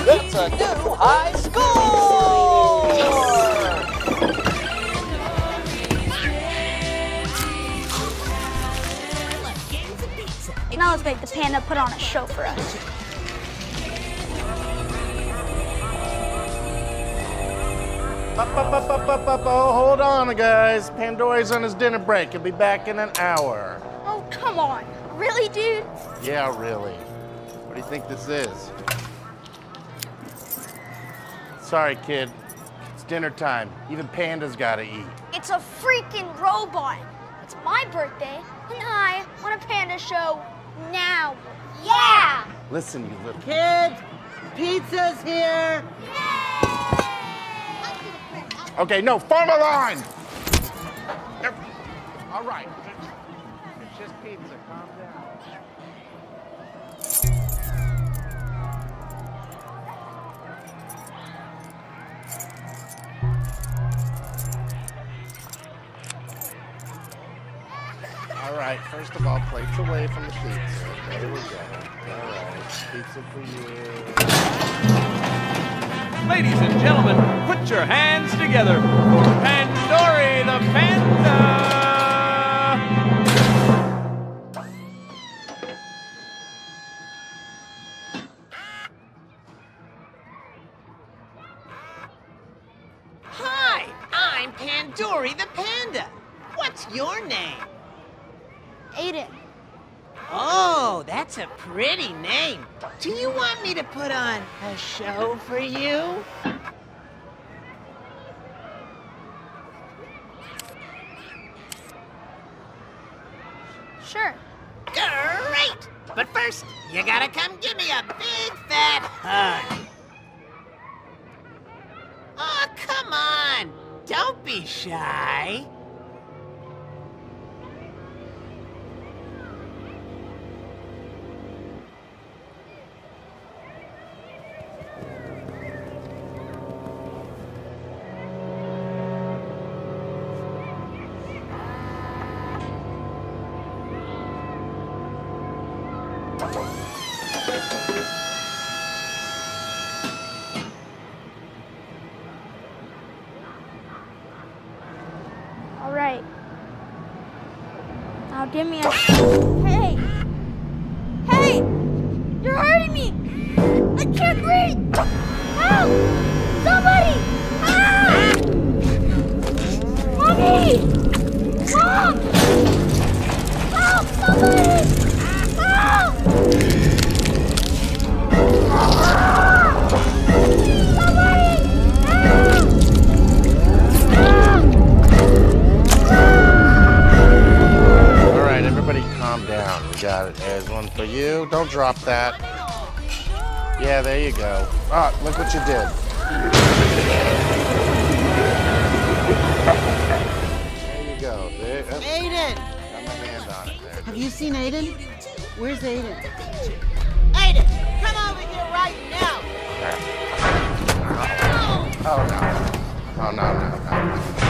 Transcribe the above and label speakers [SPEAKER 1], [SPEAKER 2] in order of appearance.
[SPEAKER 1] That's a new high score!
[SPEAKER 2] Now let's make the panda put on a show for us.
[SPEAKER 3] Hold on, guys. Pandora's on his dinner break. He'll be back in an hour.
[SPEAKER 2] Oh, come on. Really, dude?
[SPEAKER 3] Yeah, really. What do you think this is? Sorry, kid. It's dinner time. Even pandas gotta eat.
[SPEAKER 2] It's a freaking robot. It's my birthday, and I want a panda show now. Yeah!
[SPEAKER 3] Listen, you little...
[SPEAKER 4] Kids, pizza's here.
[SPEAKER 3] Okay, no, form a line! All right. It's just pizza. Calm down. All right, first of all, plates away from the pizza. There we go. All right, pizza for you.
[SPEAKER 5] Ladies and gentlemen, put your hands together for Pandori the Panda!
[SPEAKER 6] Hi, I'm Pandori the Panda. What's your name?
[SPEAKER 2] Aiden.
[SPEAKER 6] Oh, that's a pretty name. Do you want me to put on a show for you?
[SPEAKER 2] Sure.
[SPEAKER 6] Great! But first, you gotta come give me a big fat hug. Oh, come on! Don't be shy.
[SPEAKER 2] All right. Now give me a... Hey! Hey! You're hurting me! I can't breathe! Help! Somebody! Help! Mommy! Mom! Help! Somebody! Help! Somebody! Help!
[SPEAKER 3] All right, everybody calm down. We got it. There's one for you. Don't drop that. Yeah, there you go. Ah, look what you did. There you go. There,
[SPEAKER 4] Aiden!
[SPEAKER 3] got my hand on it there.
[SPEAKER 4] Have you seen Aiden? Where's Aiden?
[SPEAKER 6] Aiden, come over here right now.
[SPEAKER 3] Oh, no. Oh, no, no, no.